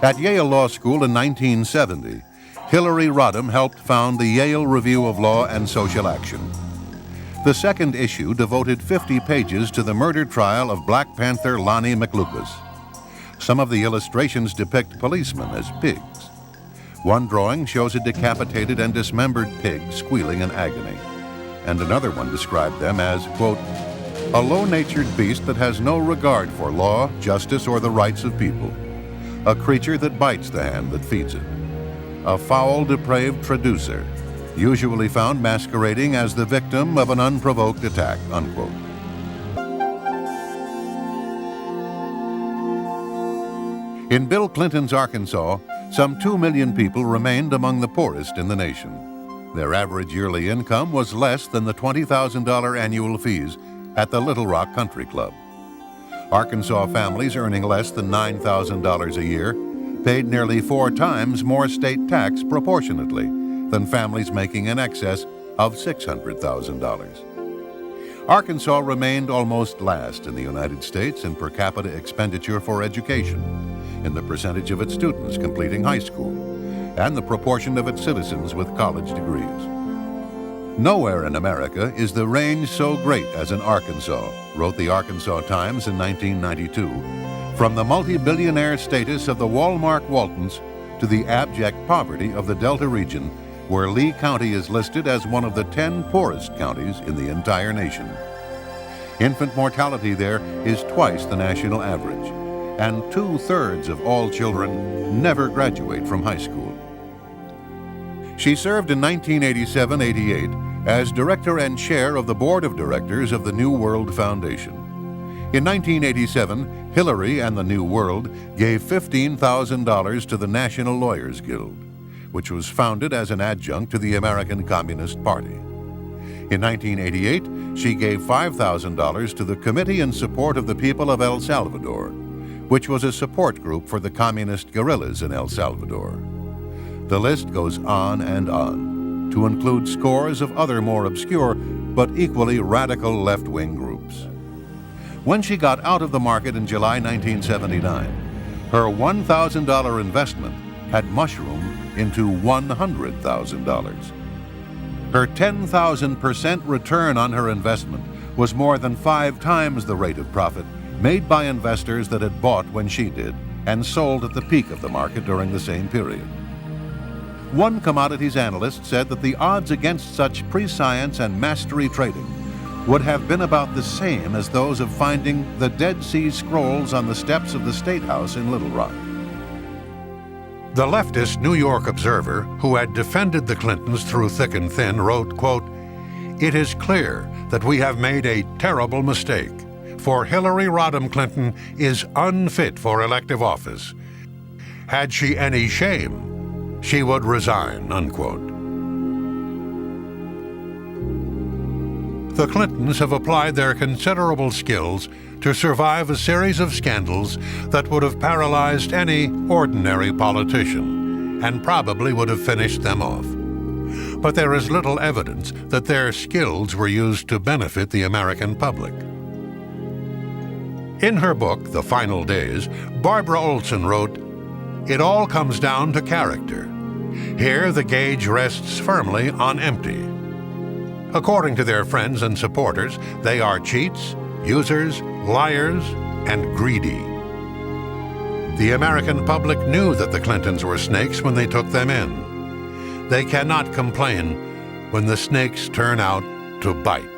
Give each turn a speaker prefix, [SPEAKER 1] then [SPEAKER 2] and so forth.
[SPEAKER 1] At Yale Law School in 1970, Hillary Rodham helped found the Yale Review of Law and Social Action. The second issue devoted 50 pages to the murder trial of Black Panther Lonnie McLucas. Some of the illustrations depict policemen as pigs. One drawing shows a decapitated and dismembered pig squealing in agony, and another one described them as, quote, a low-natured beast that has no regard for law, justice, or the rights of people. A creature that bites the hand that feeds it. A foul, depraved traducer, usually found masquerading as the victim of an unprovoked attack, unquote. In Bill Clinton's Arkansas, some 2 million people remained among the poorest in the nation. Their average yearly income was less than the $20,000 annual fees at the Little Rock Country Club. Arkansas families earning less than $9,000 a year paid nearly 4 times more state tax proportionately than families making in excess of $600,000. Arkansas remained almost last in the United States in per capita expenditure for education, in the percentage of its students completing high school, and the proportion of its citizens with college degrees. Nowhere in America is the range so great as in Arkansas, wrote the Arkansas Times in 1992, from the multi-billionaire status of the Walmart Waltons to the abject poverty of the Delta region, where Lee County is listed as one of the 10 poorest counties in the entire nation. Infant mortality there is twice the national average, and 2/3 of all children never graduate from high school. She served in 1987-88 as director and chair of the board of directors of the New World Foundation. In 1987, Hillary and the New World gave $15,000 to the National Lawyers Guild, which was founded as an adjunct to the American Communist Party. In 1988, she gave $5,000 to the Committee in Support of the People of El Salvador, which was a support group for the communist guerrillas in El Salvador. The list goes on and on, to include scores of other more obscure but equally radical left-wing groups. When she got out of the market in July 1979, her $1,000 investment had mushroomed into $100,000. Her 10,000% return on her investment was more than 5 times the rate of profit made by investors that had bought when she did and sold at the peak of the market during the same period. One commodities analyst said that the odds against such prescience and mastery trading would have been about the same as those of finding the Dead Sea Scrolls on the steps of the State House in Little Rock. The leftist New York Observer, who had defended the Clintons through thick and thin, wrote, quote, "It is clear that we have made a terrible mistake, for Hillary Rodham Clinton is unfit for elective office. Had she any shame, she would resign," unquote. The Clintons have applied their considerable skills to survive a series of scandals that would have paralyzed any ordinary politician and probably would have finished them off. But there is little evidence that their skills were used to benefit the American public. In her book, The Final Days, Barbara Olson wrote, "It all comes down to character. Here the gauge rests firmly on empty. According to their friends and supporters, they are cheats, users, liars, and greedy. The American public knew that the Clintons were snakes when they took them in. They cannot complain when the snakes turn out to bite."